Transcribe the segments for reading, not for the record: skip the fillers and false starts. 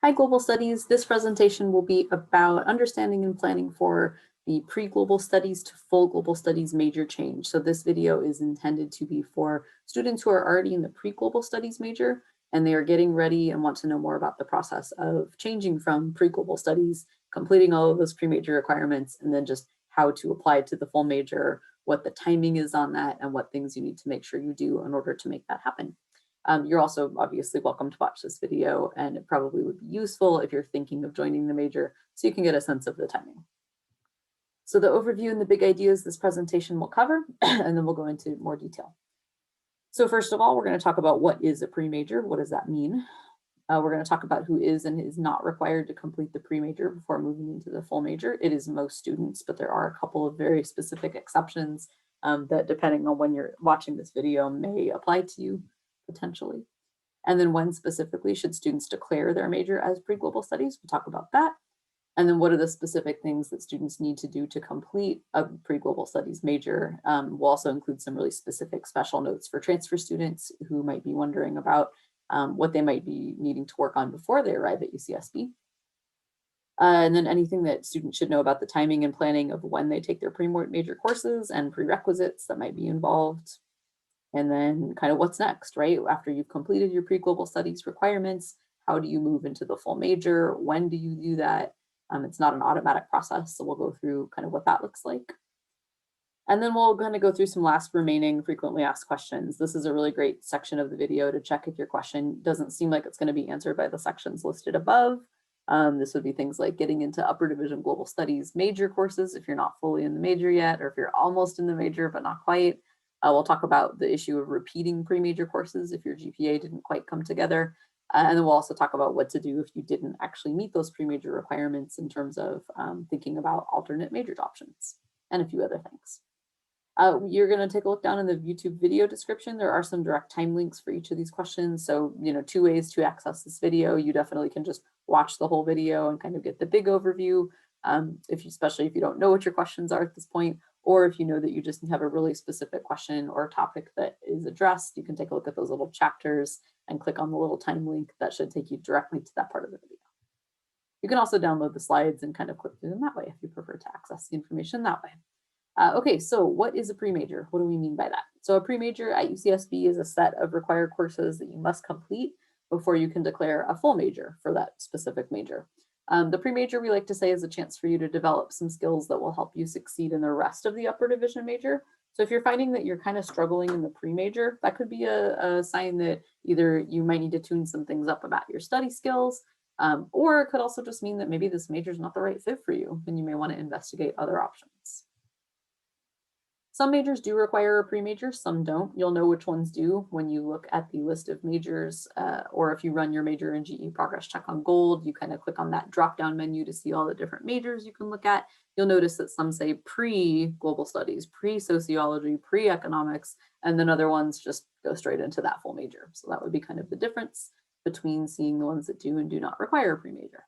Hi, Global Studies. This presentation will be about understanding and planning for the pre-global studies to full global studies major change. So this video is intended to be for students who are already in the pre-global studies major and they are getting ready and want to know more about the process of changing from pre-global studies, completing all of those pre-major requirements, and then just how to apply to the full major, what the timing is on that, and what things you need to make sure you do in order to make that happen. You're also obviously welcome to watch this video, and it probably would be useful if you're thinking of joining the major so you can get a sense of the timing. So the overview and the big ideas this presentation will cover, and then we'll go into more detail. So first of all, we're going to talk about what is a pre-major. What does that mean? We're going to talk about who is and is not required to complete the pre-major before moving into the full major. It is most students, but there are a couple of very specific exceptions that, depending on when you're watching this video, may apply to you potentially. And then when specifically should students declare their major as pre-global studies? We'll talk about that. And then what are the specific things that students need to do to complete a pre-global studies major? We'll also include some really specific special notes for transfer students who might be wondering about what they might be needing to work on before they arrive at UCSB. And then anything that students should know about the timing and planning of when they take their pre-major courses and prerequisites that might be involved. And then kind of what's next, right? After you've completed your pre-global studies requirements, how do you move into the full major? When do you do that? It's not an automatic process, so we'll go through kind of what that looks like. And then we'll kind of go through some last remaining frequently asked questions. This is a really great section of the video to check if your question doesn't seem like it's going to be answered by the sections listed above. This would be things like getting into upper division global studies major courses if you're not fully in the major yet, or if you're almost in the major but not quite. We'll talk about the issue of repeating pre-major courses if your GPA didn't quite come together. And then we'll also talk about what to do if you didn't actually meet those pre-major requirements in terms of thinking about alternate major options and a few other things. You're going to take a look down in the YouTube video description. There are some direct time links for each of these questions. So, two ways to access this video. You definitely can just watch the whole video and kind of get the big overview, especially if you don't know what your questions are at this point, or if you know that you just have a really specific question or topic that is addressed, you can take a look at those little chapters and click on the little time link that should take you directly to that part of the video. You can also download the slides and kind of click through them that way if you prefer to access the information that way. Okay, so what is a pre-major? What do we mean by that? So a pre-major at UCSB is a set of required courses that you must complete before you can declare a full major for that specific major. The pre-major, we like to say, is a chance for you to develop some skills that will help you succeed in the rest of the upper division major. So if you're finding that you're kind of struggling in the pre-major, that could be a sign that either you might need to tune some things up about your study skills, or it could also just mean that maybe this major is not the right fit for you and you may want to investigate other options. Some majors do require a pre-major, some don't. You'll know which ones do when you look at the list of majors, or if you run your major in GE Progress Check on Gold, you kind of click on that drop-down menu to see all the different majors you can look at. You'll notice that some say pre-global studies, pre-sociology, pre-economics, and then other ones just go straight into that full major. So that would be kind of the difference between seeing the ones that do and do not require a pre-major.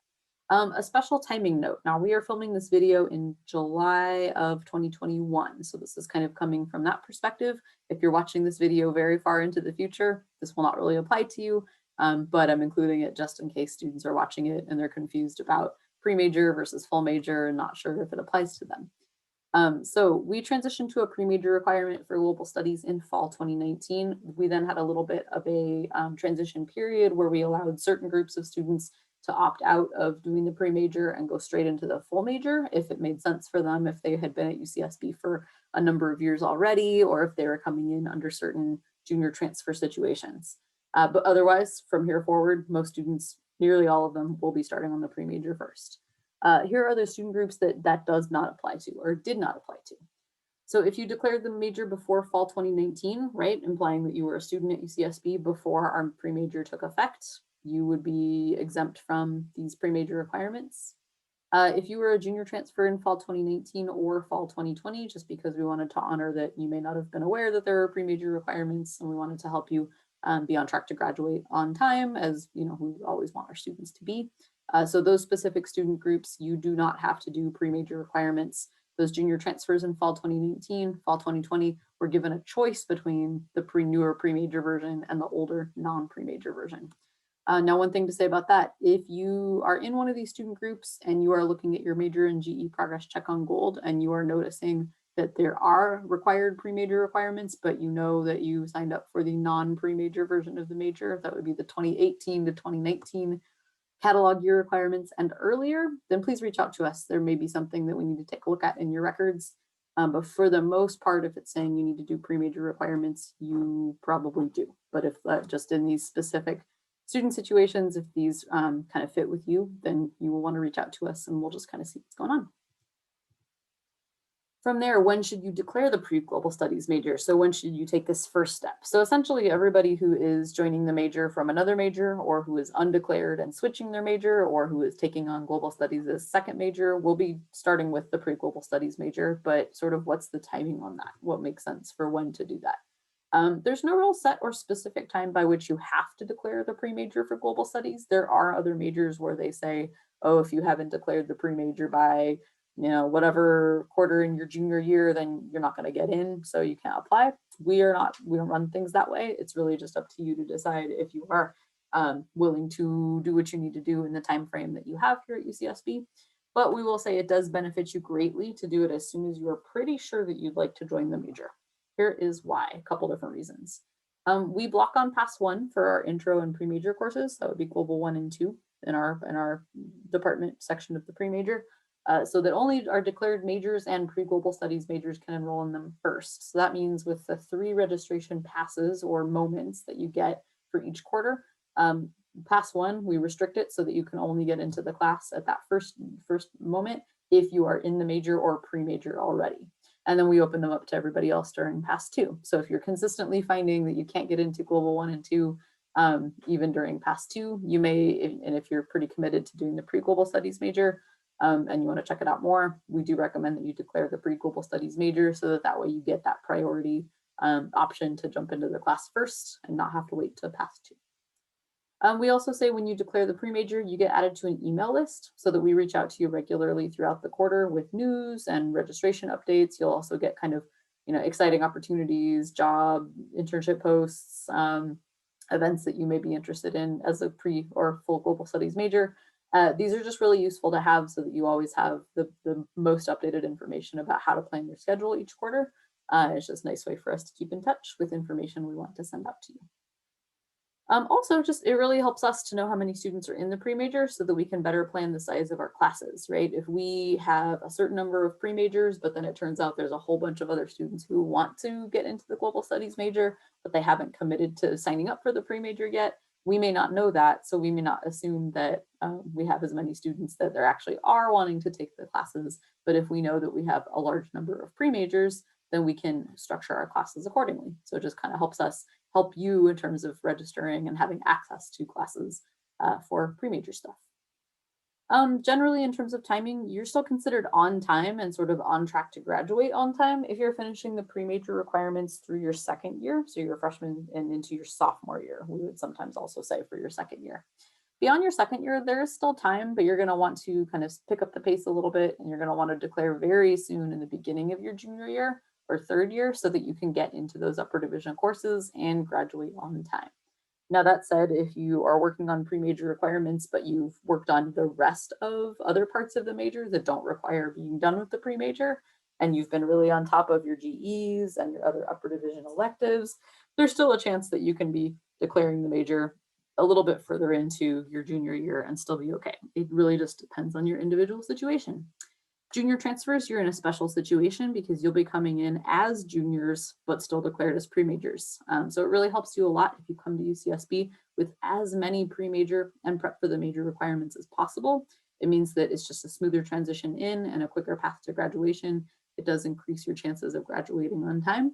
A special timing note. Now we are filming this video in July of 2021. So this is kind of coming from that perspective. If you're watching this video very far into the future, this will not really apply to you, but I'm including it just in case students are watching it and they're confused about pre-major versus full major and not sure if it applies to them. So we transitioned to a pre-major requirement for global studies in fall 2019. We then had a little bit of a transition period where we allowed certain groups of students to opt out of doing the pre-major and go straight into the full major if it made sense for them, if they had been at UCSB for a number of years already, or if they were coming in under certain junior transfer situations. But otherwise, from here forward, most students, nearly all of them, will be starting on the pre-major first. Here are the student groups that does not apply to or did not apply to. So if you declared the major before fall 2019, right, implying that you were a student at UCSB before our pre-major took effect, you would be exempt from these pre-major requirements. If you were a junior transfer in fall 2019 or fall 2020, just because we wanted to honor that you may not have been aware that there were pre-major requirements and we wanted to help you be on track to graduate on time, as we always want our students to be. So those specific student groups, you do not have to do pre-major requirements. Those junior transfers in fall 2019, fall 2020 were given a choice between the newer pre-major version and the older non-pre-major version. Now, one thing to say about that, if you are in one of these student groups and you are looking at your major and GE progress check on gold and you are noticing that there are required pre-major requirements, but you know that you signed up for the non-pre-major version of the major, that would be the 2018 to 2019 catalog year requirements and earlier, then please reach out to us. There may be something that we need to take a look at in your records. But for the most part, if it's saying you need to do pre-major requirements, you probably do. But if just in these specific student situations, if these kind of fit with you, then you will want to reach out to us and we'll just kind of see what's going on. From there, when should you declare the pre-global studies major? So when should you take this first step? So essentially everybody who is joining the major from another major or who is undeclared and switching their major or who is taking on global studies as second major will be starting with the pre-global studies major, but sort of what's the timing on that? What makes sense for when to do that? There's no real set or specific time by which you have to declare the pre-major for global studies. There are other majors where they say, oh, if you haven't declared the pre-major by whatever quarter in your junior year, then you're not going to get in, so you can't apply. We don't run things that way. It's really just up to you to decide if you are willing to do what you need to do in the time frame that you have here at UCSB. But we will say it does benefit you greatly to do it as soon as you are pretty sure that you'd like to join the major. Here is why, a couple different reasons. We block on Pass 1 for our intro and pre-major courses. That would be Global 1 and 2 in our department section of the pre-major. So that only our declared majors and pre-global studies majors can enroll in them first. So that means with the 3 registration passes or moments that you get for each quarter, Pass 1, we restrict it so that you can only get into the class at that first moment if you are in the major or pre-major already. And then we open them up to everybody else during Pass 2. So if you're consistently finding that you can't get into Global 1 and 2, even during Pass 2, you may, and if you're pretty committed to doing the pre-global studies major, and you want to check it out more, we do recommend that you declare the pre-global studies major so that way you get that priority option to jump into the class first and not have to wait to Pass 2. We also say when you declare the pre-major, you get added to an email list so that we reach out to you regularly throughout the quarter with news and registration updates. You'll also get kind of, exciting opportunities, job, internship posts, events that you may be interested in as a pre or full global studies major. These are just really useful to have so that you always have the most updated information about how to plan your schedule each quarter. It's just a nice way for us to keep in touch with information we want to send out to you. Also, it really helps us to know how many students are in the pre-major so that we can better plan the size of our classes, right? If we have a certain number of pre-majors, but then it turns out there's a whole bunch of other students who want to get into the global studies major, but they haven't committed to signing up for the pre-major yet, we may not know that, so we may not assume that we have as many students that there actually are wanting to take the classes. But if we know that we have a large number of pre-majors, then we can structure our classes accordingly. So it just kind of help you in terms of registering and having access to classes for pre-major stuff. Generally, in terms of timing, you're still considered on time and sort of on track to graduate on time if you're finishing the pre-major requirements through your second year, so your freshman and into your sophomore year. We would sometimes also say for your second year. Beyond your second year, there is still time, but you're going to want to kind of pick up the pace a little bit, and you're going to want to declare very soon in the beginning of your junior year or third year so that you can get into those upper division courses and graduate on time. Now, that said, if you are working on pre-major requirements, but you've worked on the rest of other parts of the major that don't require being done with the pre-major, and you've been really on top of your GEs and your other upper division electives, there's still a chance that you can be declaring the major a little bit further into your junior year and still be okay. It really just depends on your individual situation. Junior transfers, you're in a special situation because you'll be coming in as juniors, but still declared as pre-majors. So it really helps you a lot if you come to UCSB with as many pre-major and prep for the major requirements as possible. It means that it's just a smoother transition in and a quicker path to graduation. It does increase your chances of graduating on time.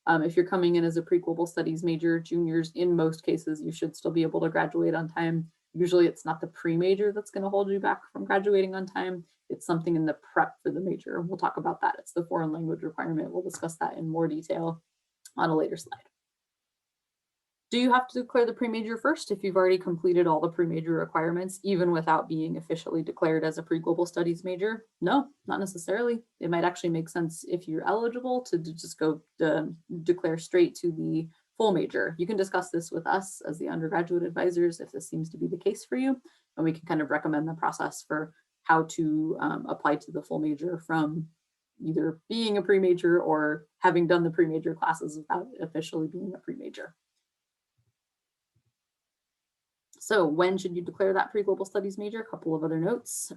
If you're coming in as a pre-global studies major, juniors, in most cases, you should still be able to graduate on time. Usually it's not the pre-major that's going to hold you back from graduating on time. It's something in the prep for the major. We'll talk about that. It's the foreign language requirement. We'll discuss that in more detail on a later slide. Do you have to declare the pre-major first if you've already completed all the pre-major requirements, even without being officially declared as a pre-global studies major? No, not necessarily. It might actually make sense if you're eligible to just go declare straight to the full major. You can discuss this with us as the undergraduate advisors if this seems to be the case for you, and we can kind of recommend the process for how to apply to the full major from either being a pre-major or having done the pre-major classes without officially being a pre-major. So when should you declare that pre-global studies major? A couple of other notes.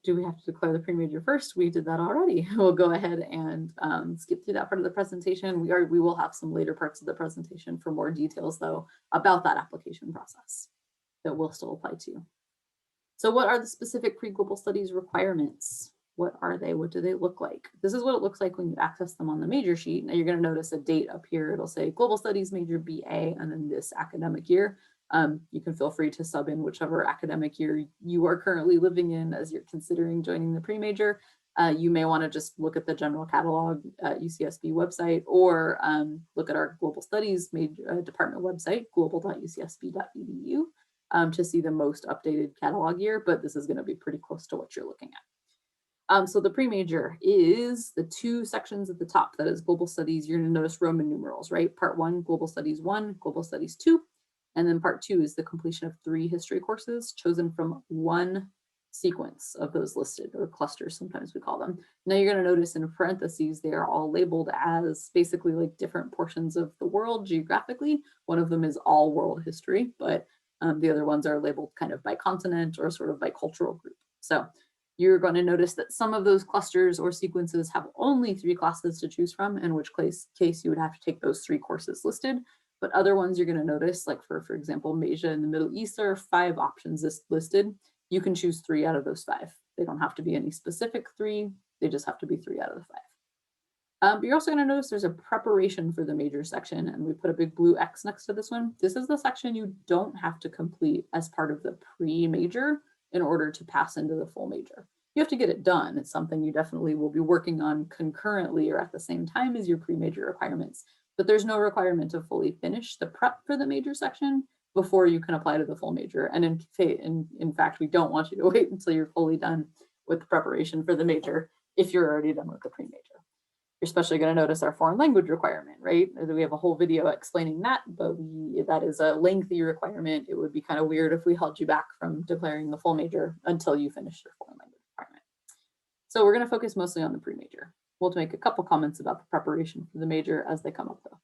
Do we have to declare the pre-major first? We did that already. We'll go ahead and skip through that part of the presentation. We will have some later parts of the presentation for more details though about that application process that will still apply to you. So what are the specific pre-global studies requirements? What are they? What do they look like? This is what it looks like when you access them on the major sheet. Now you're going to notice a date up here. It'll say Global Studies Major BA and then this academic year. You can feel free to sub in whichever academic year you are currently living in as you're considering joining the pre-major. You may want to just look at the general catalog at UCSB website or look at our Global Studies major, department website, global.ucsb.edu, to see the most updated catalog year, but this is going to be pretty close to what you're looking at. So the pre-major is the two sections at the top. That is Global Studies. You're going to notice Roman numerals, right? Part 1, Global Studies 1, Global Studies 2. And then part 2 is the completion of 3 history courses chosen from one sequence of those listed, or clusters, sometimes we call them. Now you're going to notice in parentheses, they are all labeled as basically like different portions of the world geographically. One of them is all world history, but the other ones are labeled kind of by continent or sort of by cultural group. So you're going to notice that some of those clusters or sequences have only 3 classes to choose from, in which case you would have to take those 3 courses listed. But other ones you're going to notice, like for example, Asia and the Middle East, there are 5 options listed. You can choose 3 out of those 5. They don't have to be any specific 3. They just have to be 3 out of the 5. But you're also going to notice there's a preparation for the major section, and we put a big blue X next to this one. This is the section you don't have to complete as part of the pre-major in order to pass into the full major. You have to get it done. It's something you definitely will be working on concurrently or at the same time as your pre-major requirements, but there's no requirement to fully finish the prep for the major section before you can apply to the full major. And in fact, we don't want you to wait until you're fully done with the preparation for the major if you're already done with the pre-major. You're especially going to notice our foreign language requirement, right? We have a whole video explaining that, but that is a lengthy requirement. It would be kind of weird if we held you back from declaring the full major until you finish your foreign language requirement. So we're going to focus mostly on the pre-major. We'll make a couple comments about the preparation for the major as they come up though.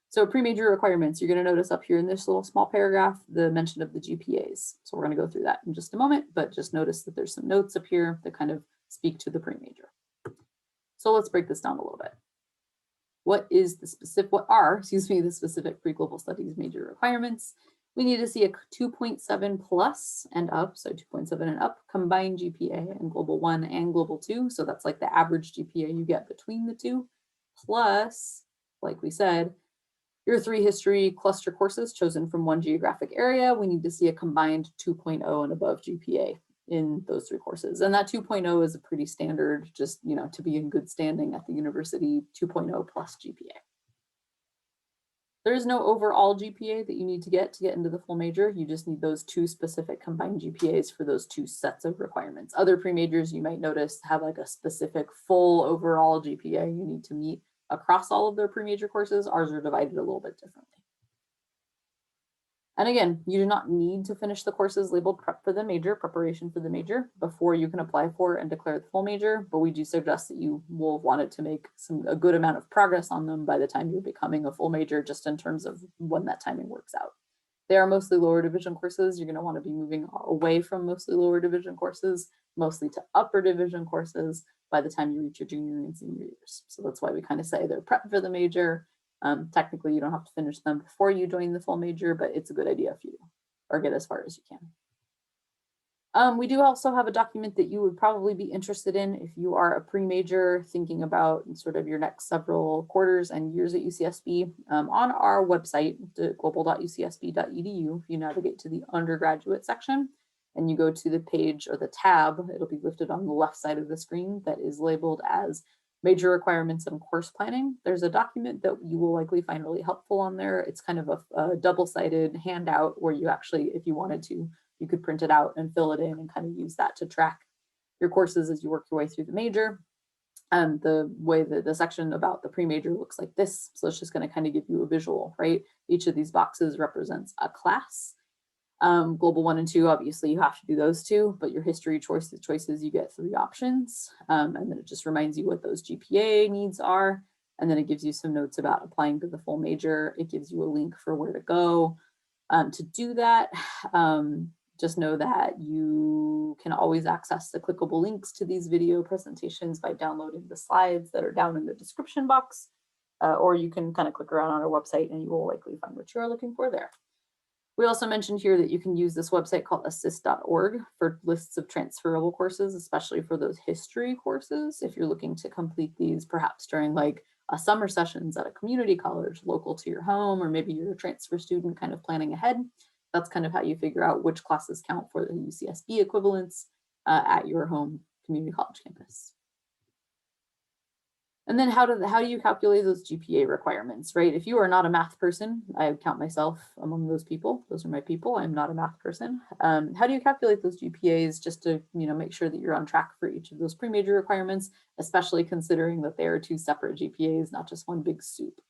So pre-major requirements, you're going to notice up here in this little small paragraph, the mention of the GPAs. So we're going to go through that in just a moment, but just notice that there's some notes up here that kind of speak to the pre-major. So let's break this down a little bit. What are the specific pre-global studies major requirements? We need to see a 2.7 plus and up, so 2.7 and up, combined GPA in Global 1 and Global 2. So that's like the average GPA you get between the two. Plus, like we said, your 3 history cluster courses chosen from one geographic area. We need to see a combined 2.0 and above GPA in those 3 courses. And that 2.0 is a pretty standard, just, to be in good standing at the university, 2.0 plus GPA. There is no overall GPA that you need to get into the full major. You just need those 2 specific combined GPAs for those 2 sets of requirements. Other pre-majors you might notice have like a specific full overall GPA you need to meet across all of their pre-major courses. Ours are divided a little bit differently. And again, you do not need to finish the courses labeled preparation for the major, before you can apply for and declare the full major, but we do suggest that you will want it to make a good amount of progress on them by the time you're becoming a full major, just in terms of when that timing works out. They are mostly lower division courses. You're going to want to be moving away from mostly lower division courses, mostly to upper division courses by the time you reach your junior and senior years. So that's why we kind of say they're prep for the major. Technically, you don't have to finish them before you join the full major, but it's a good idea if you do, or get as far as you can. We do also have a document that you would probably be interested in if you are a pre-major thinking about sort of your next several quarters and years at UCSB. On our website, global.ucsb.edu, if you navigate to the undergraduate section and you go to the page or the tab, it'll be listed on the left side of the screen that is labeled as Major Requirements and Course Planning. There's a document that you will likely find really helpful on there. It's kind of a double-sided handout where you actually, if you wanted to, you could print it out and fill it in and kind of use that to track your courses as you work your way through the major. The way that the section about the pre-major looks like this. So it's just going to kind of give you a visual, right? Each of these boxes represents a class. Global 1 and 2, obviously you have to do those two, but your history choices, you get 3 options. And then it just reminds you what those GPA needs are. And then it gives you some notes about applying to the full major. It gives you a link for where to go to do that. Just know that you can always access the clickable links to these video presentations by downloading the slides that are down in the description box, or you can kind of click around on our website and you will likely find what you're looking for there. We also mentioned here that you can use this website called assist.org for lists of transferable courses, especially for those history courses. If you're looking to complete these perhaps during like a summer sessions at a community college local to your home, or maybe you're a transfer student kind of planning ahead, that's kind of how you figure out which classes count for the UCSB equivalents at your home community college campus. And then how do you calculate those GPA requirements, right? If you are not a math person, I would count myself among those people. Those are my people. I'm not a math person. How do you calculate those GPAs just to make sure that you're on track for each of those pre-major requirements, especially considering that they are 2 separate GPAs, not just one big soup.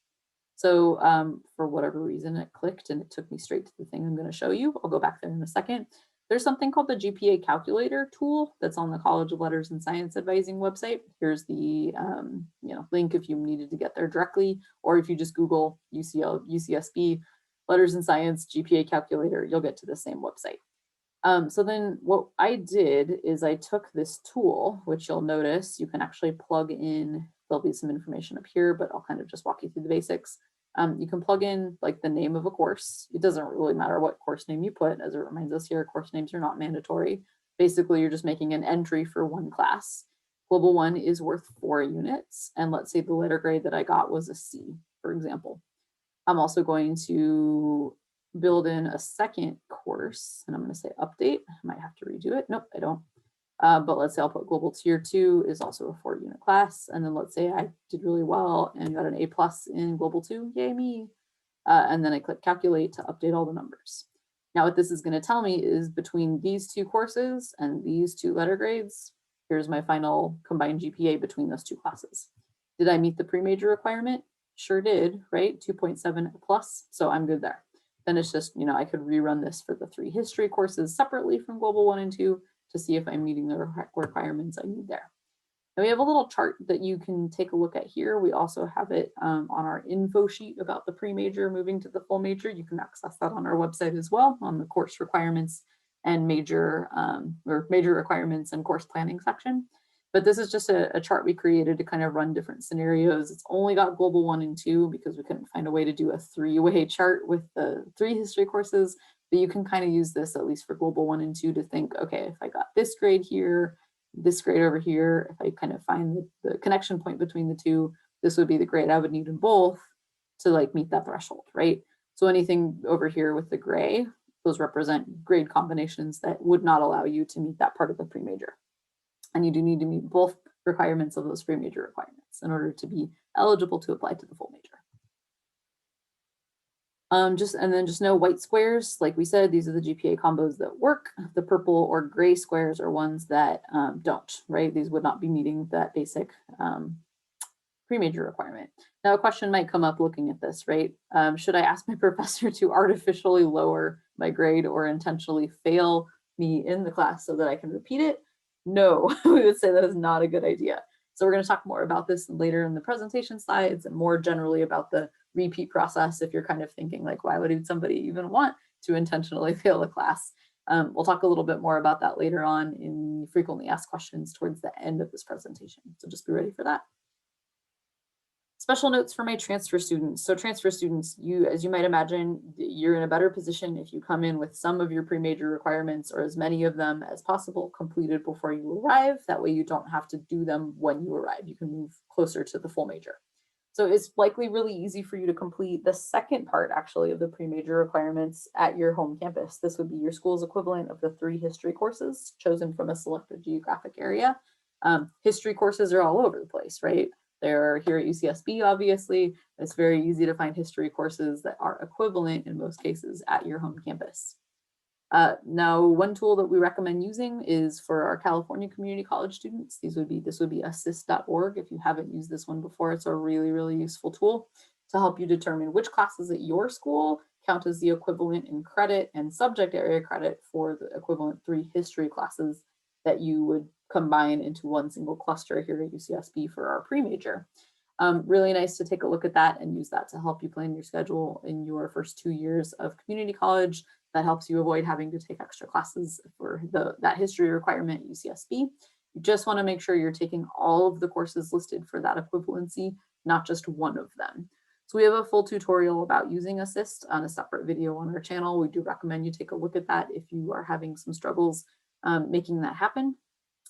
So for whatever reason, it clicked and it took me straight to the thing I'm going to show you. I'll go back there in a second. There's something called the GPA calculator tool that's on the College of Letters and Science Advising website. Here's the link if you needed to get there directly, or if you just Google UCSB Letters and Science GPA calculator, you'll get to the same website. So then what I did is I took this tool, which you'll notice you can actually plug in. There'll be some information up here, but I'll kind of just walk you through the basics. You can plug in like the name of a course. It doesn't really matter what course name you put, as it reminds us here, course names are not mandatory. Basically, you're just making an entry for one class. Global 1 is worth 4 units. And let's say the letter grade that I got was a C, for example. I'm also going to build in a second course, and I'm going to say update. I might have to redo it. Nope, I don't. But let's say I'll put Global Tier 2 is also a 4-unit class. And then let's say I did really well and got an A+ in Global 2, yay me. And then I click calculate to update all the numbers. Now what this is going to tell me is between these 2 courses and these 2 letter grades, here's my final combined GPA between those 2 classes. Did I meet the pre-major requirement? Sure did, right? 2.7 plus, so I'm good there. Then it's just, I could rerun this for the 3 history courses separately from Global 1 and 2 to see if I'm meeting the requirements I need there. And we have a little chart that you can take a look at here. We also have it on our info sheet about the pre-major moving to the full major. You can access that on our website as well on the course requirements and major requirements and course planning section. But this is just a chart we created to kind of run different scenarios. It's only got Global 1 and 2 because we couldn't find a way to do a 3-way chart with the 3 history courses. But you can kind of use this, at least for Global 1 and 2, to think, okay, if I got this grade here, this grade over here, if I kind of find the connection point between the 2, this would be the grade I would need in both to like meet that threshold, right? So anything over here with the gray, those represent grade combinations that would not allow you to meet that part of the pre-major. And you do need to meet both requirements of those pre-major requirements in order to be eligible to apply to the full major. Just know white squares, like we said, these are the GPA combos that work. The purple or gray squares are ones that don't, right? These would not be meeting that basic pre-major requirement. Now a question might come up looking at this, right? Should I ask my professor to artificially lower my grade or intentionally fail me in the class so that I can repeat it? No, we would say that is not a good idea. So we're going to talk more about this later in the presentation slides and more generally about the repeat process if you're kind of thinking like, why would somebody even want to intentionally fail a class? We'll talk a little bit more about that later on in frequently asked questions towards the end of this presentation. So just be ready for that. Special notes for my transfer students. So transfer students, as you might imagine, you're in a better position if you come in with some of your pre-major requirements or as many of them as possible completed before you arrive. That way you don't have to do them when you arrive. You can move closer to the full major. So it's likely really easy for you to complete the second part actually of the pre-major requirements at your home campus. This would be your school's equivalent of the 3 history courses chosen from a selected geographic area. History courses are all over the place, right? They're here at UCSB, obviously. It's very easy to find history courses that are equivalent in most cases at your home campus. Now, one tool that we recommend using is for our California community college students. This would be assist.org. If you haven't used this one before, it's a really, really useful tool to help you determine which classes at your school count as the equivalent in credit and subject area credit for the equivalent 3 history classes that you would combine into one single cluster here at UCSB for our pre-major. Really nice to take a look at that and use that to help you plan your schedule in your first 2 years of community college. That helps you avoid having to take extra classes for that history requirement at UCSB. You just want to make sure you're taking all of the courses listed for that equivalency, not just one of them. So we have a full tutorial about using Assist on a separate video on our channel. We do recommend you take a look at that if you are having some struggles making that happen.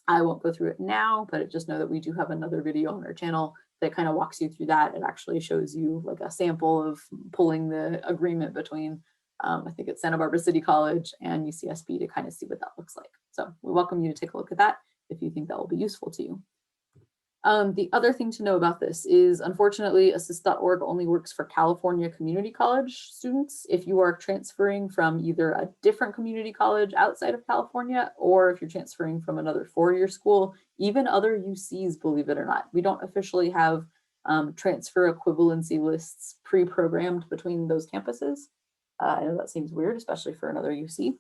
I won't go through it now, but just know that we do have another video on our channel that kind of walks you through that. It actually shows you like a sample of pulling the agreement between I think it's Santa Barbara City College and UCSB to kind of see what that looks like. So we welcome you to take a look at that if you think that will be useful to you. The other thing to know about this is, unfortunately, assist.org only works for California community college students. If you are transferring from either a different community college outside of California, or if you're transferring from another 4-year school, even other UCs, believe it or not, we don't officially have transfer equivalency lists pre-programmed between those campuses. I know that seems weird, especially for another UC.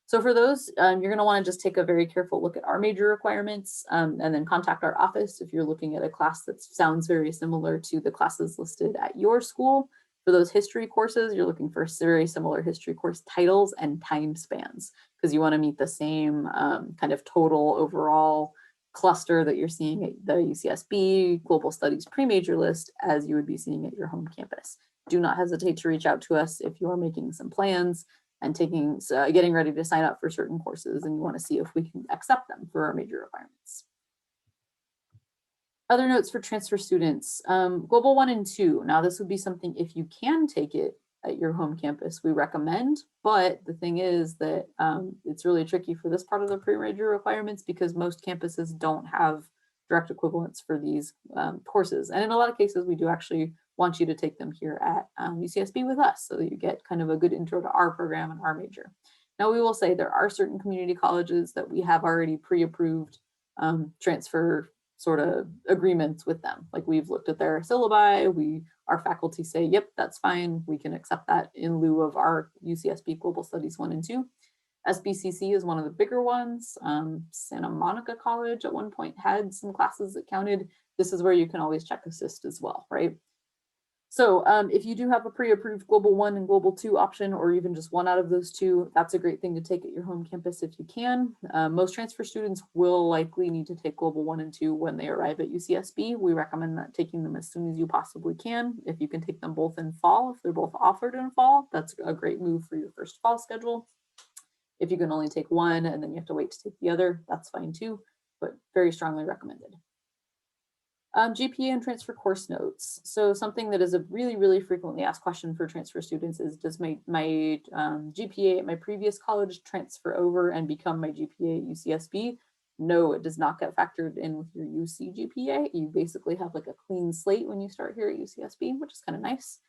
So for those, you're going to want to just take a very careful look at our major requirements and then contact our office if you're looking at a class that sounds very similar to the classes listed at your school. For those history courses, you're looking for very similar history course titles and time spans because you want to meet the same kind of total overall cluster that you're seeing at the UCSB Global Studies pre-major list as you would be seeing at your home campus. Do not hesitate to reach out to us if you are making some plans and getting ready to sign up for certain courses and you want to see if we can accept them for our major requirements. Other notes for transfer students, Global 1 and 2. Now this would be something if you can take it at your home campus, we recommend, but the thing is that it's really tricky for this part of the pre-major requirements because most campuses don't have direct equivalents for these courses. And in a lot of cases, we do actually want you to take them here at UCSB with us so that you get kind of a good intro to our program and our major. Now we will say there are certain community colleges that we have already pre-approved transfer sort of agreements with them. Like we've looked at their syllabi, our faculty say, yep, that's fine. We can accept that in lieu of our UCSB Global Studies 1 and 2. SBCC is one of the bigger ones. Santa Monica College at one point had some classes that counted. This is where you can always check assist as well, right? So if you do have a pre-approved Global 1 and Global 2 option, or even just one out of those two, that's a great thing to take at your home campus if you can. Most transfer students will likely need to take Global 1 and 2 when they arrive at UCSB. We recommend that taking them as soon as you possibly can. If you can take them both in fall, if they're both offered in fall, that's a great move for your first fall schedule. If you can only take one and then you have to wait to take the other, that's fine too, but very strongly recommended. GPA and transfer course notes. So something that is a really, really frequently asked question for transfer students is, does my GPA at my previous college transfer over and become my GPA at UCSB? No, it does not get factored in with your UC GPA. You basically have like a clean slate when you start here at UCSB, which is kind of nice.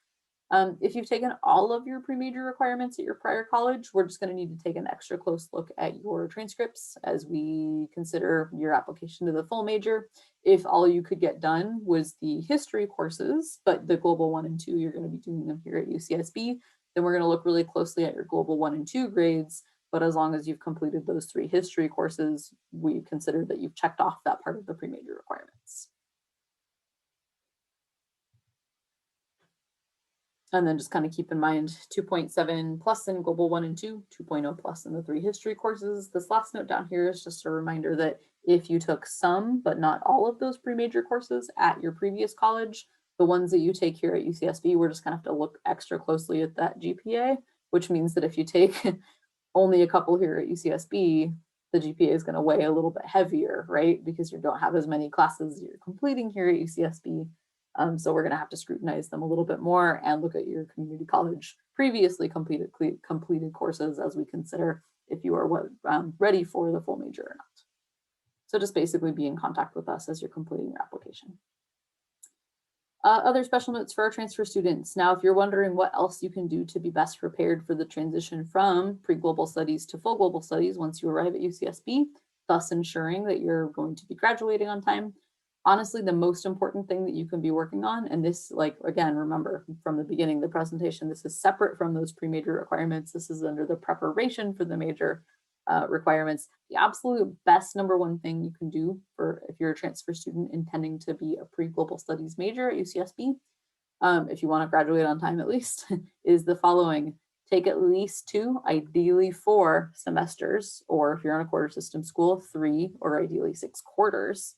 If you've taken all of your pre-major requirements at your prior college, we're just going to need to take an extra close look at your transcripts as we consider your application to the full major. If all you could get done was the history courses, but the Global 1 and 2, you're going to be doing them here at UCSB, then we're going to look really closely at your Global 1 and 2 grades. But as long as you've completed those 3 history courses, we consider that you've checked off that part of the pre-major requirements. And then just kind of keep in mind 2.7 plus in Global 1 and 2, 2.0 plus in the 3 history courses. This last note down here is just a reminder that if you took some, but not all of those pre-major courses at your previous college, the ones that you take here at UCSB, we're just gonna have to look extra closely at that GPA, which means that if you take only a couple here at UCSB, the GPA is gonna weigh a little bit heavier, right? Because you don't have as many classes you're completing here at UCSB. So we're going to have to scrutinize them a little bit more and look at your community college previously completed courses as we consider if you are ready for the full major or not. So just basically be in contact with us as you're completing your application. Other special notes for our transfer students. Now, if you're wondering what else you can do to be best prepared for the transition from pre-global studies to full global studies once you arrive at UCSB, thus ensuring that you're going to be graduating on time, honestly, the most important thing that you can be working on, and this, like, again, remember from the beginning of the presentation, this is separate from those pre-major requirements. This is under the preparation for the major requirements. The absolute best number one thing you can do for if you're a transfer student intending to be a pre-global studies major at UCSB, if you want to graduate on time at least, is the following. Take at least 2, ideally 4 semesters, or if you're in a quarter system school, 3 or ideally 6 quarters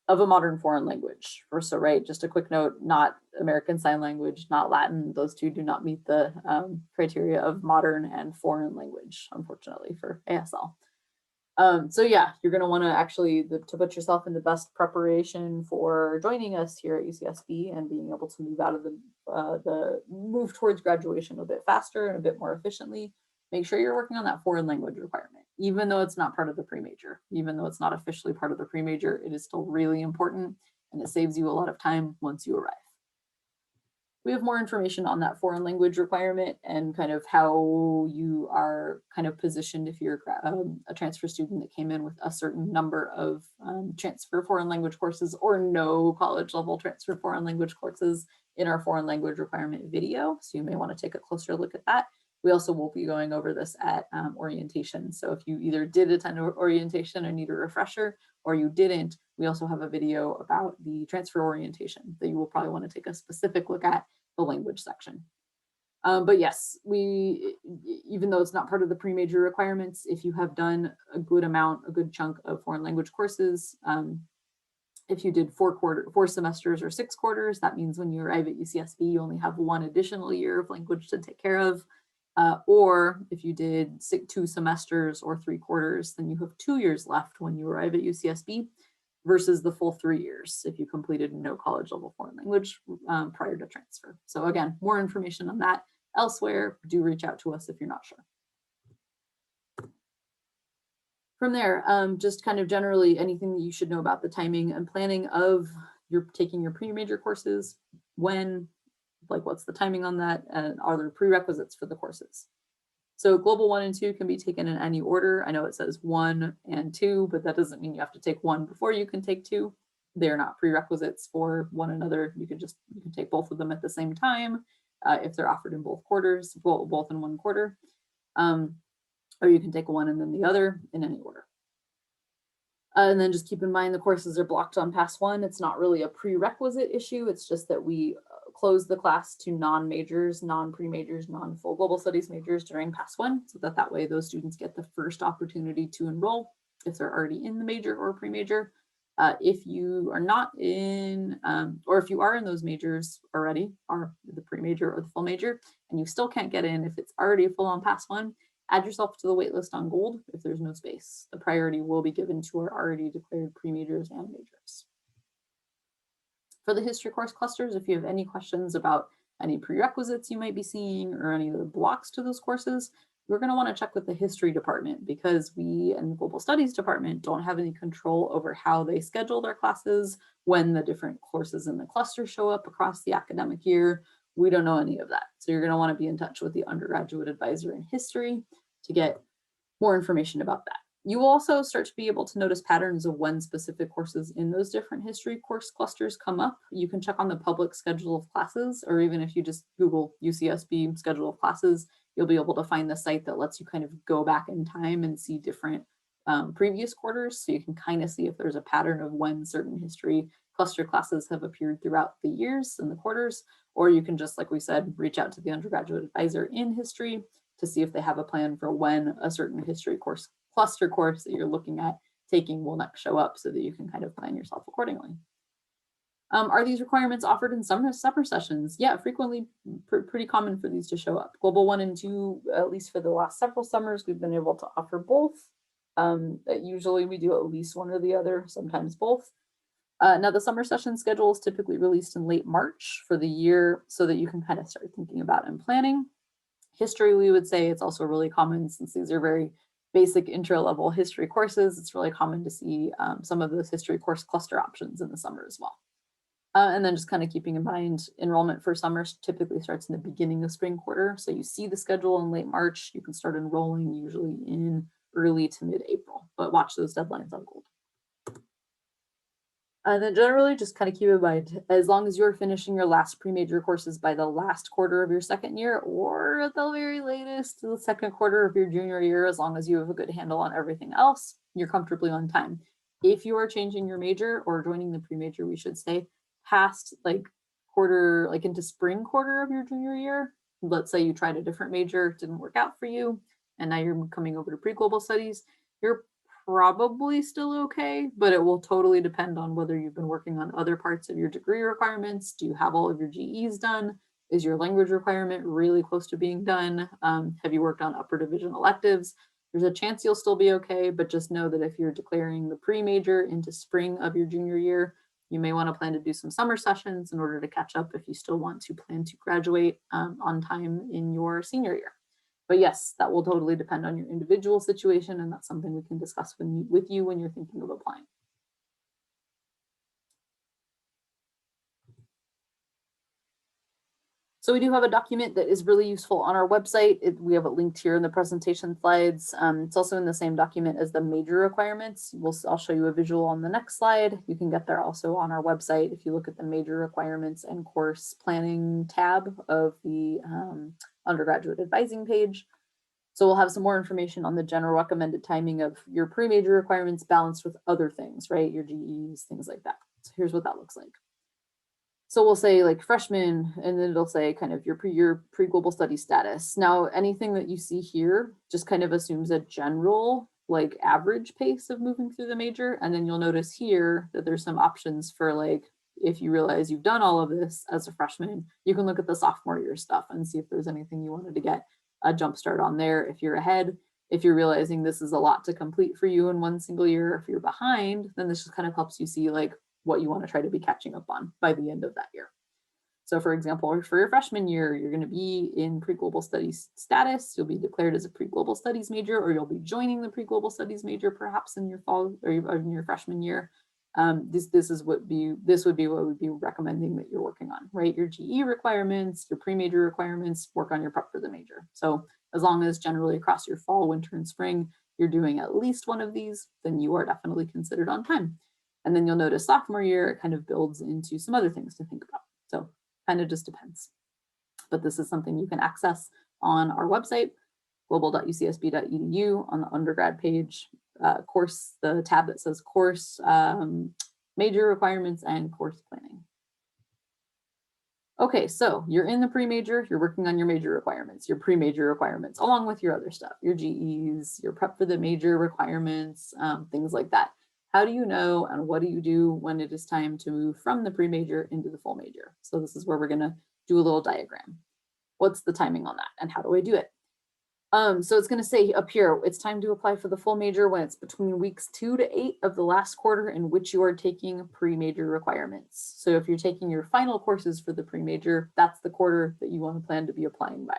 of a modern foreign language. So, right, just a quick note, not American Sign Language, not Latin. Those two do not meet the criteria of modern and foreign language, unfortunately, for ASL. So yeah, you're going to want to actually to put yourself in the best preparation for joining us here at UCSB and being able to move out of the move towards graduation a bit faster and a bit more efficiently. Make sure you're working on that foreign language requirement, even though it's not part of the pre-major, even though it's not officially part of the pre-major, it is still really important and it saves you a lot of time once you arrive. We have more information on that foreign language requirement and kind of how you are kind of positioned if you're a transfer student that came in with a certain number of transfer foreign language courses or no college level transfer foreign language courses in our foreign language requirement video. So you may want to take a closer look at that. We also will be going over this at orientation. So if you either did attend orientation and need a refresher or you didn't, we also have a video about the transfer orientation that you will probably want to take a specific look at the language section. But yes, even though it's not part of the pre-major requirements, if you have done a good chunk of foreign language courses, if you did 4 semesters or 6 quarters, that means when you arrive at UCSB, you only have 1 additional year of language to take care of. Or if you did 2 semesters or 3 quarters, then you have 2 years left when you arrive at UCSB versus the full 3 years if you completed no college level foreign language prior to transfer. So again, more information on that elsewhere. Do reach out to us if you're not sure. From there, just kind of generally anything that you should know about the timing and planning of taking your pre-major courses, when, like what's the timing on that, and are there prerequisites for the courses? So Global 1 and 2 can be taken in any order. I know it says 1 and 2, but that doesn't mean you have to take 1 before you can take 2. They're not prerequisites for one another. You can take both of them at the same time if they're offered in both quarters, both in 1 quarter. Or you can take 1 and then the other in any order. And then just keep in mind the courses are blocked on Pass 1. It's not really a prerequisite issue. It's just that we close the class to non-majors, non-pre-majors, non-full global studies majors during Pass 1, so that way those students get the first opportunity to enroll if they're already in the major or pre-major. If you are not in, or if you are in those majors already, or the pre-major or the full major, and you still can't get in if it's already full on Pass 1, add yourself to the waitlist on gold if there's no space. The priority will be given to our already declared pre-majors and majors. For the history course clusters, if you have any questions about any prerequisites you might be seeing or any of the blocks to those courses, we're going to want to check with the history department because we and the global studies department don't have any control over how they schedule their classes, when the different courses in the cluster show up across the academic year. We don't know any of that. So you're going to want to be in touch with the undergraduate advisor in history to get more information about that. You will also start to be able to notice patterns of when specific courses in those different history course clusters come up. You can check on the public schedule of classes, or even if you just Google UCSB schedule of classes, you'll be able to find the site that lets you kind of go back in time and see different previous quarters. So you can kind of see if there's a pattern of when certain history cluster classes have appeared throughout the years and the quarters, or you can just, like we said, reach out to the undergraduate advisor in history to see if they have a plan for when a certain history course cluster course that you're looking at taking will next show up so that you can kind of plan yourself accordingly. Are these requirements offered in summer sessions? Yeah, frequently pretty common for these to show up. Global 1 and 2, at least for the last several summers, we've been able to offer both. Usually we do at least one or the other, sometimes both. Now the summer session schedule is typically released in late March for the year so that you can kind of start thinking about and planning. History, we would say it's also really common since these are very basic intro level history courses. It's really common to see some of those history course cluster options in the summer as well. And then just kind of keeping in mind, enrollment for summer typically starts in the beginning of spring quarter. So you see the schedule in late March, you can start enrolling usually in early to mid-April, but watch those deadlines on gold. And then generally just kind of keep in mind, as long as you're finishing your last pre-major courses by the last quarter of your second year, or at the very latest, the second quarter of your junior year, as long as you have a good handle on everything else, you're comfortably on time. If you are changing your major or joining the pre-major, we should say, past like quarter, like into spring quarter of your junior year, let's say you tried a different major, didn't work out for you, and now you're coming over to pre-global studies, you're probably still okay, but it will totally depend on whether you've been working on other parts of your degree requirements. Do you have all of your GEs done? Is your language requirement really close to being done? Have you worked on upper division electives? There's a chance you'll still be okay, but just know that if you're declaring the pre-major into spring of your junior year, you may want to plan to do some summer sessions in order to catch up if you still want to plan to graduate on time in your senior year. But yes, that will totally depend on your individual situation, and that's something we can discuss with you when you're thinking of applying. So we do have a document that is really useful on our website. We have it linked here in the presentation slides. It's also in the same document as the major requirements. I'll show you a visual on the next slide. You can get there also on our website if you look at the major requirements and course planning tab of the undergraduate advising page. So we'll have some more information on the general recommended timing of your pre-major requirements balanced with other things, right? Your GEs, things like that. So here's what that looks like. So we'll say like freshman, and then it'll say kind of your pre-global study status. Now, anything that you see here just kind of assumes a general like average pace of moving through the major. And then you'll notice here that there's some options for like, if you realize you've done all of this as a freshman, you can look at the sophomore year stuff and see if there's anything you wanted to get a jump start on there if you're ahead. If you're realizing this is a lot to complete for you in one single year, if you're behind, then this just kind of helps you see like what you want to try to be catching up on by the end of that year. So for example, for your freshman year, you're going to be in pre-global studies status. You'll be declared as a pre-global studies major, or you'll be joining the pre-global studies major perhaps in your fall or in your freshman year. This would be what we'd be recommending that you're working on, right? Your GE requirements, your pre-major requirements, work on your prep for the major. So as long as generally across your fall, winter, and spring, you're doing at least one of these, then you are definitely considered on time. And then you'll notice sophomore year, it kind of builds into some other things to think about. So kind of just depends. But this is something you can access on our website, global.ucsb.edu on the undergrad page, course, the tab that says course, major requirements and course planning. Okay, so you're in the pre-major, you're working on your major requirements, your pre-major requirements, along with your other stuff, your GEs, your prep for the major requirements, things like that. How do you know and what do you do when it is time to move from the pre-major into the full major? So this is where we're gonna do a little diagram. What's the timing on that and how do I do it? So it's going to say up here, it's time to apply for the full major when it's between weeks 2 to 8 of the last quarter in which you are taking pre-major requirements. So if you're taking your final courses for the pre-major, that's the quarter that you want to plan to be applying by.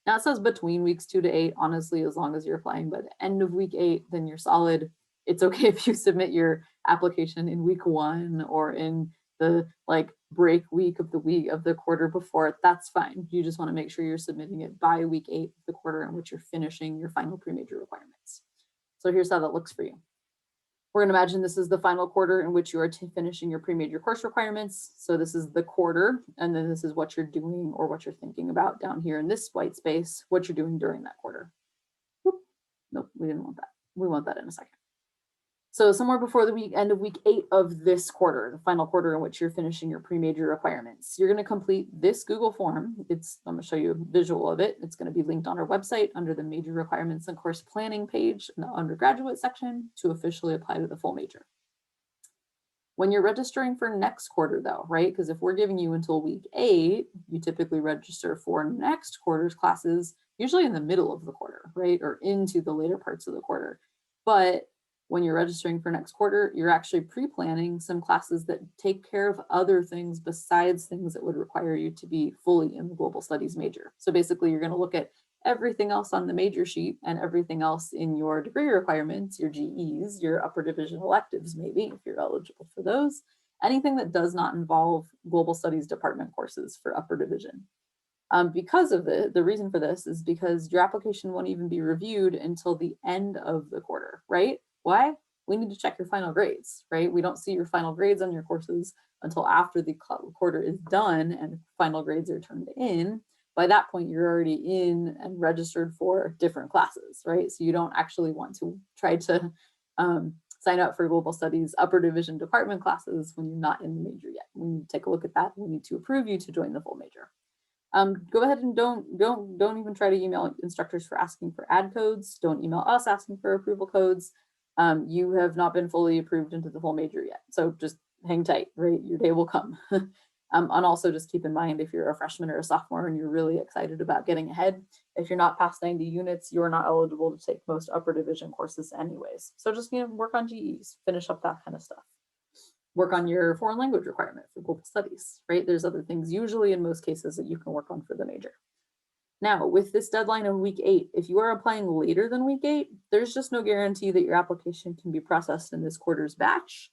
Now it says between weeks 2 to 8, honestly, as long as you're applying by the end of week 8, then you're solid. It's okay if you submit your application in week 1 or in the like break week of the quarter before, that's fine. You just want to make sure you're submitting it by week 8 of the quarter in which you're finishing your final pre-major requirements. So here's how that looks for you. We're going to imagine this is the final quarter in which you are finishing your pre-major course requirements. So this is the quarter, and then this is what you're doing or what you're thinking about down here in this white space, what you're doing during that quarter. Whoop. Nope, we didn't want that. We want that in a second. So somewhere before the end of week 8 of this quarter, the final quarter in which you're finishing your pre-major requirements, you're going to complete this Google form. I'm going to show you a visual of it. It's going to be linked on our website under the major requirements and course planning page in the undergraduate section to officially apply to the full major. When you're registering for next quarter though, right? Because if we're giving you until week 8, you typically register for next quarter's classes, usually in the middle of the quarter, right? Or into the later parts of the quarter. But when you're registering for next quarter, you're actually pre-planning some classes that take care of other things besides things that would require you to be fully in the global studies major. So basically you're going to look at everything else on the major sheet and everything else in your degree requirements, your GEs, your upper division electives, maybe if you're eligible for those, anything that does not involve global studies department courses for upper division. Because of the reason for this is because your application won't even be reviewed until the end of the quarter, right? Why? We need to check your final grades, right? We don't see your final grades on your courses until after the quarter is done and final grades are turned in. By that point, you're already in and registered for different classes, right? So you don't actually want to try to sign up for global studies upper division department classes when you're not in the major yet. We need to take a look at that. We need to approve you to join the full major. Go ahead and don't even try to email instructors for asking for ad codes. Don't email us asking for approval codes. You have not been fully approved into the full major yet. So just hang tight, right? Your day will come. And also just keep in mind, if you're a freshman or a sophomore and you're really excited about getting ahead, if you're not past 90 units, you're not eligible to take most upper division courses anyways. So just work on GEs, finish up that kind of stuff. Work on your foreign language requirement for global studies, right? There's other things usually in most cases that you can work on for the major. Now, with this deadline of week 8, if you are applying later than week 8, there's just no guarantee that your application can be processed in this quarter's batch.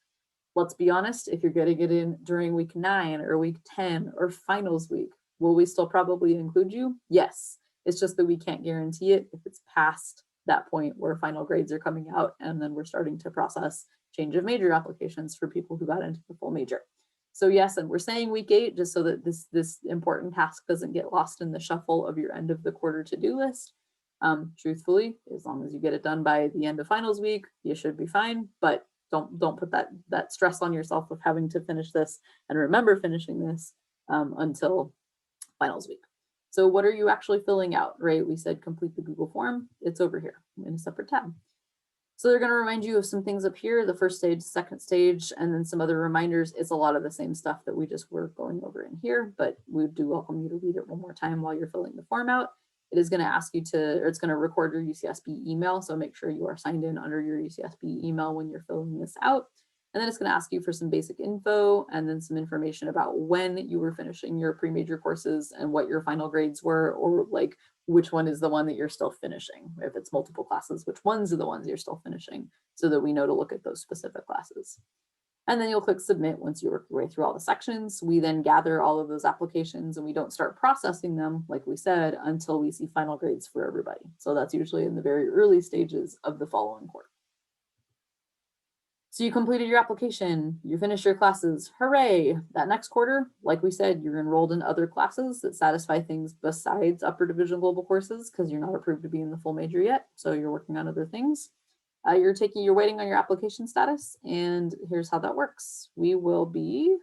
Let's be honest, if you're getting it in during week 9 or week 10 or finals week, will we still probably include you? Yes. It's just that we can't guarantee it if it's past that point where final grades are coming out and then we're starting to process change of major applications for people who got into the full major. So yes, and we're saying week 8 just so that this important task doesn't get lost in the shuffle of your end of the quarter to-do list. Truthfully, as long as you get it done by the end of finals week, you should be fine, but don't put that stress on yourself of having to finish this and remember finishing this until finals week. So what are you actually filling out, right? We said complete the Google form. It's over here in a separate tab. So they're going to remind you of some things up here, the first stage, second stage, and then some other reminders. It's a lot of the same stuff that we just were going over in here, but we do welcome you to read it one more time while you're filling the form out. It is going to ask you to, or it's going to record your UCSB email. So make sure you are signed in under your UCSB email when you're filling this out. And then it's going to ask you for some basic info and then some information about when you were finishing your pre-major courses and what your final grades were, or like which one is the one that you're still finishing. If it's multiple classes, which ones are the ones you're still finishing, so that we know to look at those specific classes. And then you'll click submit once you work your way through all the sections. We then gather all of those applications and we don't start processing them, like we said, until we see final grades for everybody. So that's usually in the very early stages of the following quarter. So you completed your application, you finished your classes, hooray! That next quarter, like we said, you're enrolled in other classes that satisfy things besides upper division global courses because you're not approved to be in the full major yet. So you're working on other things. You're waiting on your application status, and here's how that works. We will be,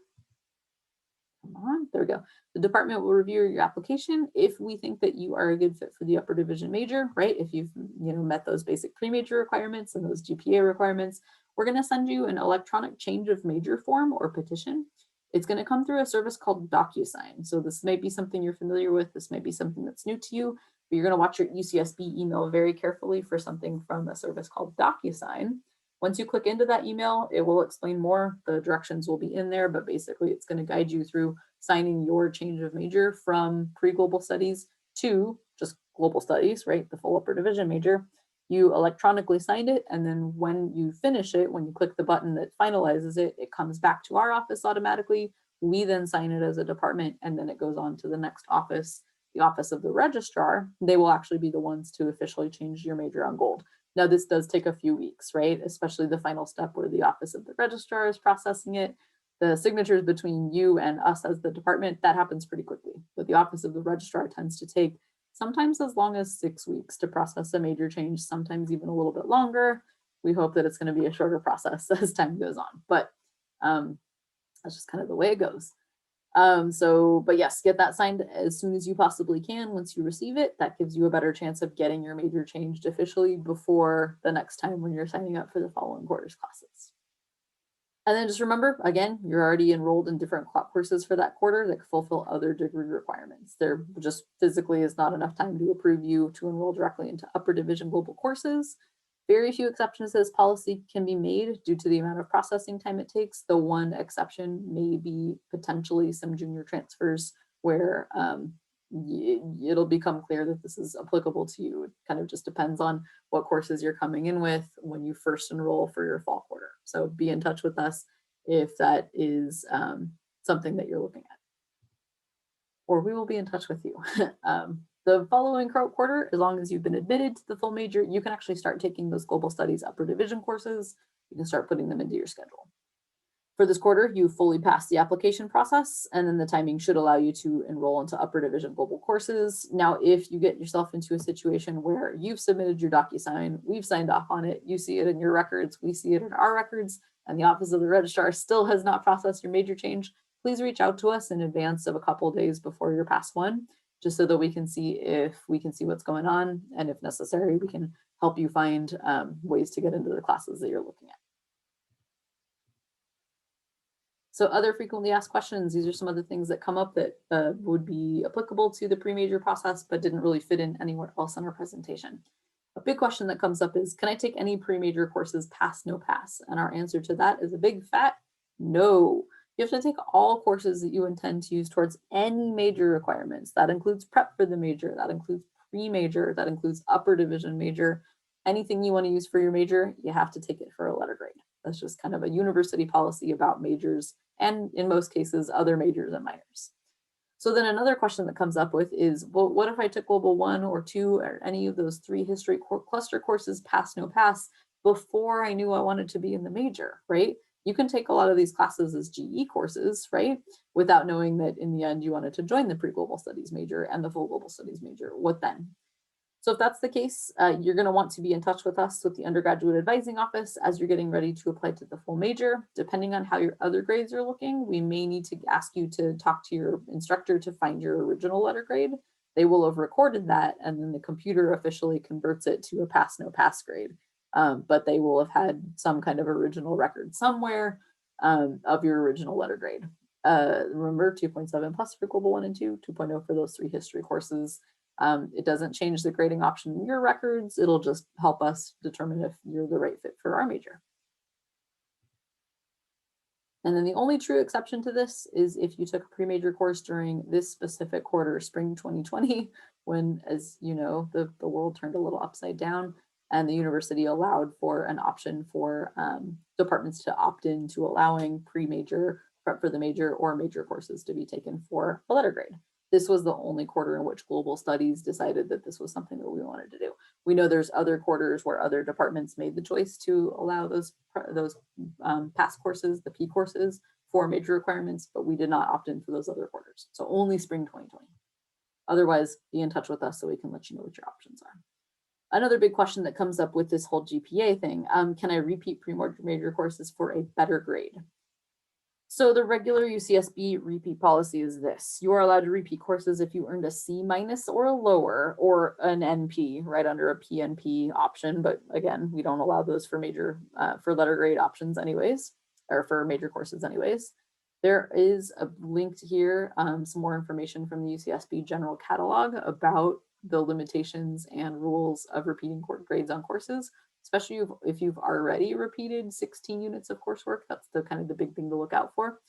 come on, there we go. The department will review your application. If we think that you are a good fit for the upper division major, right? If you've met those basic pre-major requirements and those GPA requirements, we're going to send you an electronic change of major form or petition. It's going to come through a service called DocuSign. So this may be something you're familiar with. This may be something that's new to you, but you're going to watch your UCSB email very carefully for something from a service called DocuSign. Once you click into that email, it will explain more. The directions will be in there, but basically it's going to guide you through signing your change of major from pre-global studies to just global studies, right? The full upper division major. You electronically signed it, and then when you finish it, when you click the button that finalizes it, it comes back to our office automatically. We then sign it as a department, and then it goes on to the next office, the office of the registrar. They will actually be the ones to officially change your major on gold. Now, this does take a few weeks, right? Especially the final step where the office of the registrar is processing it. The signatures between you and us as the department, that happens pretty quickly. But the office of the registrar tends to take sometimes as long as 6 weeks to process a major change, sometimes even a little bit longer. We hope that it's going to be a shorter process as time goes on, but that's just kind of the way it goes. But yes, get that signed as soon as you possibly can. Once you receive it, that gives you a better chance of getting your major changed officially before the next time when you're signing up for the following quarter's classes. And then just remember, again, you're already enrolled in different courses for that quarter that fulfill other degree requirements. There just physically is not enough time to approve you to enroll directly into upper division global courses. Very few exceptions to this policy can be made due to the amount of processing time it takes. The one exception may be potentially some junior transfers where it'll become clear that this is applicable to you. It kind of just depends on what courses you're coming in with when you first enroll for your fall quarter. So be in touch with us if that is something that you're looking at. Or we will be in touch with you. The following quarter, as long as you've been admitted to the full major, you can actually start taking those global studies upper division courses. You can start putting them into your schedule. For this quarter, you fully passed the application process, and then the timing should allow you to enroll into upper division global courses. Now, if you get yourself into a situation where you've submitted your DocuSign, we've signed off on it, you see it in your records, we see it in our records, and the Office of the Registrar still has not processed your major change, please reach out to us in advance of a couple of days before your pass one, just so that we can see what's going on, and if necessary, we can help you find ways to get into the classes that you're looking at. So other frequently asked questions, these are some of the things that come up that would be applicable to the pre-major process, but didn't really fit in anywhere else in our presentation. A big question that comes up is, can I take any pre-major courses pass, no pass? And our answer to that is a big fat no. You have to take all courses that you intend to use towards any major requirements. That includes prep for the major, that includes pre-major, that includes upper division major. Anything you want to use for your major, you have to take it for a letter grade. That's just kind of a university policy about majors, and in most cases, other majors and minors. So then another question that comes up with is, well, what if I took Global 1 or 2 or any of those 3 history cluster courses, pass, no pass, before I knew I wanted to be in the major, right? You can take a lot of these classes as GE courses, right? Without knowing that in the end you wanted to join the pre-global studies major and the full global studies major. What then? So if that's the case, you're going to want to be in touch with us with the undergraduate advising office as you're getting ready to apply to the full major. Depending on how your other grades are looking, we may need to ask you to talk to your instructor to find your original letter grade. They will have recorded that, and then the computer officially converts it to a pass, no pass grade. But they will have had some kind of original record somewhere of your original letter grade. Remember, 2.7 plus for Global 1 and 2, 2.0 for those 3 history courses. It doesn't change the grading option in your records. It'll just help us determine if you're the right fit for our major. And then the only true exception to this is if you took a pre-major course during this specific quarter, spring 2020, when, as you know, the world turned a little upside down, and the university allowed for an option for departments to opt in to allowing pre-major, prep for the major, or major courses to be taken for a letter grade. This was the only quarter in which Global Studies decided that this was something that we wanted to do. We know there's other quarters where other departments made the choice to allow those pass courses, the P courses, for major requirements, but we did not opt in for those other quarters. So only spring 2020. Otherwise, be in touch with us so we can let you know what your options are. Another big question that comes up with this whole GPA thing, can I repeat pre-major courses for a better grade? So the regular UCSB repeat policy is this: you are allowed to repeat courses if you earned a C- or a lower, or an NP, right under a PNP option. But again, we don't allow those for major, for letter grade options anyways, or for major courses anyways. There is a link here, some more information from the UCSB general catalog about the limitations and rules of repeating grades on courses, especially if you've already repeated 16 units of coursework. That's the kind of the big thing to look out for.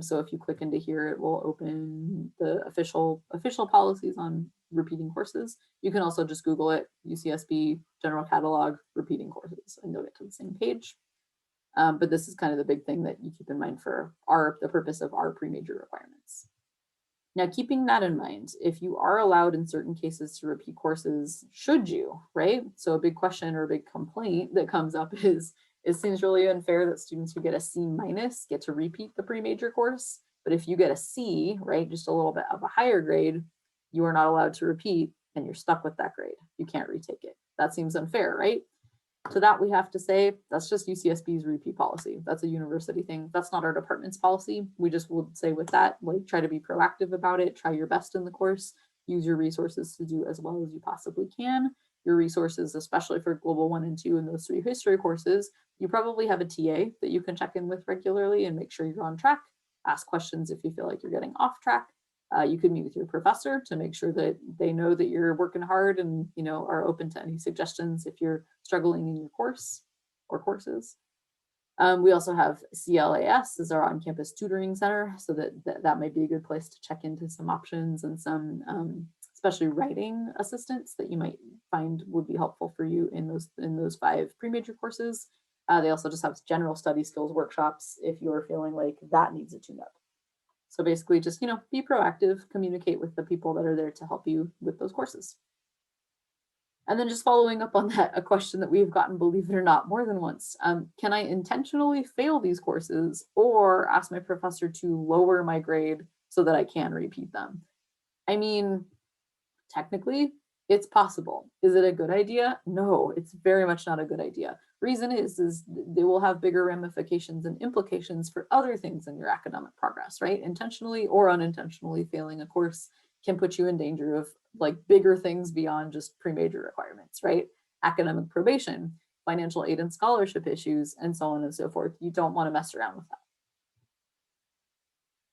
So if you click into here, it will open the official policies on repeating courses. You can also just Google it, UCSB general catalog repeating courses, and you'll get to the same page. But this is kind of the big thing that you keep in mind for the purpose of our pre-major requirements. Now, keeping that in mind, if you are allowed in certain cases to repeat courses, should you, right? So a big question or a big complaint that comes up is, it seems really unfair that students who get a C- get to repeat the pre-major course. But if you get a C, right, just a little bit of a higher grade, you are not allowed to repeat, and you're stuck with that grade. You can't retake it. That seems unfair, right? To that, we have to say that's just UCSB's repeat policy. That's a university thing. That's not our department's policy. We just would say with that, like, try to be proactive about it. Try your best in the course. Use your resources to do as well as you possibly can. Your resources, especially for Global 1 and 2 and those 3 history courses, you probably have a TA that you can check in with regularly and make sure you're on track. Ask questions if you feel like you're getting off track. You could meet with your professor to make sure that they know that you're working hard and, you know, are open to any suggestions if you're struggling in your course or courses. We also have CLAS as our on-campus tutoring center, so that might be a good place to check into some options and some especially writing assistance that you might find would be helpful for you in those 5 pre-major courses. They also just have general study skills workshops if you're feeling like that needs a tune up. So basically just, be proactive, communicate with the people that are there to help you with those courses. And then just following up on that, a question that we've gotten, believe it or not, more than once. Can I intentionally fail these courses or ask my professor to lower my grade so that I can repeat them? I mean, technically, it's possible. Is it a good idea? No, it's very much not a good idea. Reason is they will have bigger ramifications and implications for other things in your academic progress, right? Intentionally or unintentionally failing a course can put you in danger of like bigger things beyond just pre-major requirements, right? Academic probation, financial aid and scholarship issues, and so on and so forth. You don't want to mess around with that.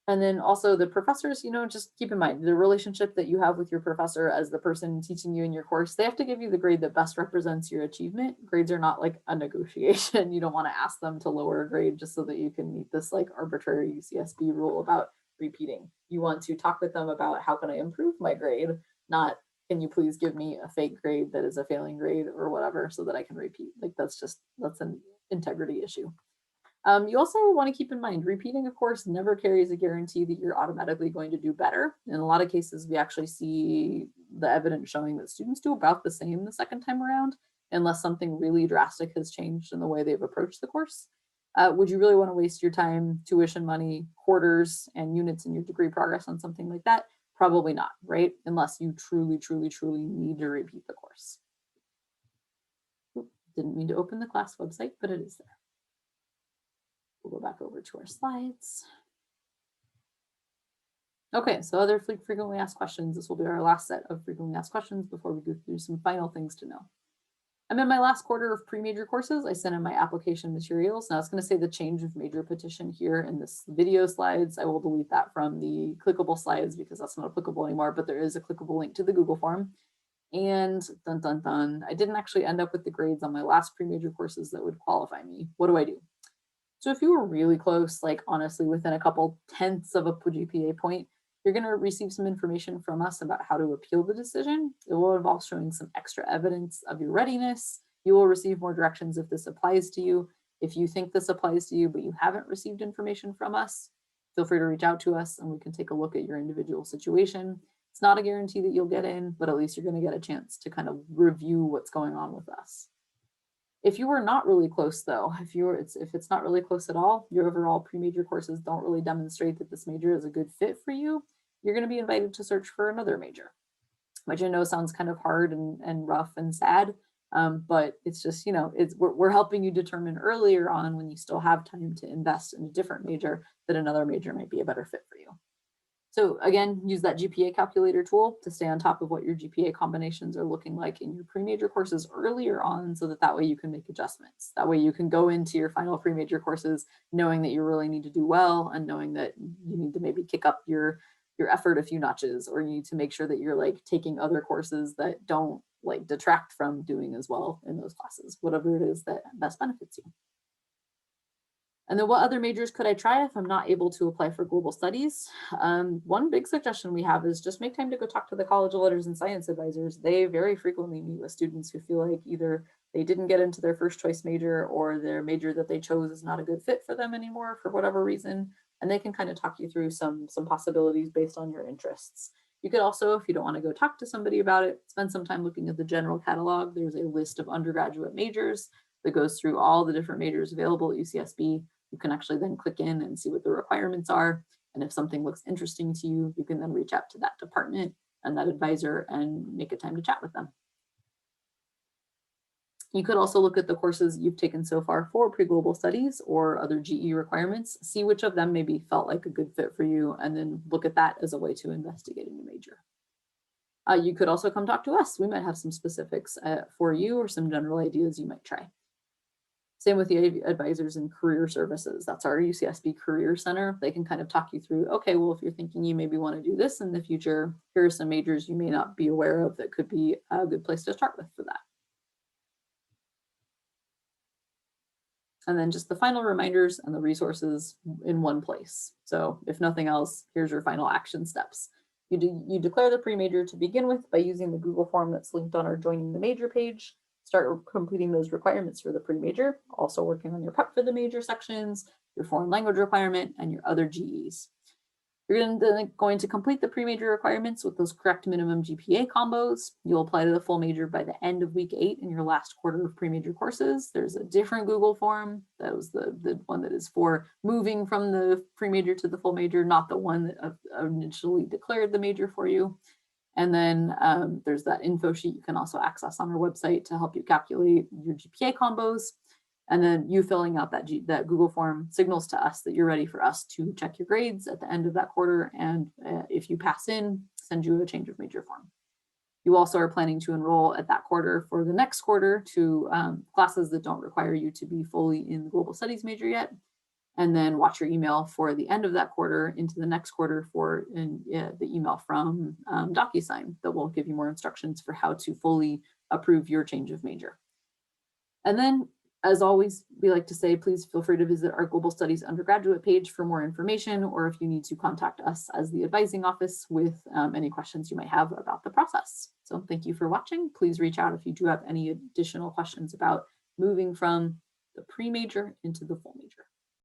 And then also the professors, just keep in mind the relationship that you have with your professor as the person teaching you in your course. They have to give you the grade that best represents your achievement. Grades are not like a negotiation. You don't want to ask them to lower a grade just so that you can meet this like arbitrary UCSB rule about repeating. You want to talk with them about how can I improve my grade, not can you please give me a fake grade that is a failing grade or whatever so that I can repeat. Like that's an integrity issue. You also want to keep in mind, repeating a course never carries a guarantee that you're automatically going to do better. In a lot of cases, we actually see the evidence showing that students do about the same the second time around, unless something really drastic has changed in the way they've approached the course. Would you really want to waste your time, tuition money, quarters, and units in your degree progress on something like that? Probably not, right? Unless you truly, truly, truly need to repeat the course. Didn't mean to open the class website, but it is there. We'll go back over to our slides. Okay, so other frequently asked questions. This will be our last set of frequently asked questions before we go through some final things to know. I'm in my last quarter of pre-major courses. I sent in my application materials. Now it's going to say the change of major petition here in this video slides. I will delete that from the clickable slides because that's not applicable anymore, but there is a clickable link to the Google form. And dun, dun, dun, I didn't actually end up with the grades on my last pre-major courses that would qualify me. What do I do? So if you were really close, like honestly within a couple tenths of a GPA point, you're going to receive some information from us about how to appeal the decision. It will involve showing some extra evidence of your readiness. You will receive more directions if this applies to you. If you think this applies to you, but you haven't received information from us, feel free to reach out to us and we can take a look at your individual situation. It's not a guarantee that you'll get in, but at least you're going to get a chance to kind of review what's going on with us. If you were not really close though, if it's not really close at all, your overall pre-major courses don't really demonstrate that this major is a good fit for you, you're going to be invited to search for another major, which I know sounds kind of hard and rough and sad, but it's just, we're helping you determine earlier on when you still have time to invest in a different major that another major might be a better fit for you. So again, use that GPA calculator tool to stay on top of what your GPA combinations are looking like in your pre-major courses earlier on so that way you can make adjustments. That way you can go into your final pre-major courses knowing that you really need to do well and knowing that you need to maybe kick up your effort a few notches, or you need to make sure that you're like taking other courses that don't like detract from doing as well in those classes, whatever it is that best benefits you. And then what other majors could I try if I'm not able to apply for global studies? One big suggestion we have is just make time to go talk to the College of Letters and Science advisors. They very frequently meet with students who feel like either they didn't get into their first choice major or their major that they chose is not a good fit for them anymore for whatever reason. And they can kind of talk you through some possibilities based on your interests. You could also, if you don't want to go talk to somebody about it, spend some time looking at the general catalog. There's a list of undergraduate majors that goes through all the different majors available at UCSB. You can actually then click in and see what the requirements are. And if something looks interesting to you, you can then reach out to that department and that advisor and make a time to chat with them. You could also look at the courses you've taken so far for pre-global studies or other GE requirements, see which of them maybe felt like a good fit for you, and then look at that as a way to investigate a new major. You could also come talk to us. We might have some specifics for you or some general ideas you might try. Same with the advisors in career services. That's our UCSB Career Center. They can kind of talk you through, okay, well, if you're thinking you maybe want to do this in the future, here are some majors you may not be aware of that could be a good place to start with for that. And then just the final reminders and the resources in one place. So if nothing else, here's your final action steps. You declare the pre-major to begin with by using the Google form that's linked on our Joining the Major page. start completing those requirements for the pre-major, also working on your prep for the major sections, your foreign language requirement, and your other GEs. You're going to complete the pre-major requirements with those correct minimum GPA combos. You'll apply to the full major by the end of week 8 in your last quarter of pre-major courses. There's a different Google form. That was the one that is for moving from the pre-major to the full major, not the one that initially declared the major for you. And then there's that info sheet you can also access on our website to help you calculate your GPA combos. And then you filling out that Google form signals to us that you're ready for us to check your grades at the end of that quarter. And if you pass in, send you a change of major form. You also are planning to enroll at that quarter for the next quarter to classes that don't require you to be fully in the global studies major yet. And then watch your email for the end of that quarter into the next quarter for the email from DocuSign that will give you more instructions for how to fully approve your change of major. And then, as always, we like to say, please feel free to visit our Global Studies undergraduate page for more information, or if you need to contact us as the advising office with any questions you might have about the process. So thank you for watching. Please reach out if you do have any additional questions about moving from the pre-major into the full major.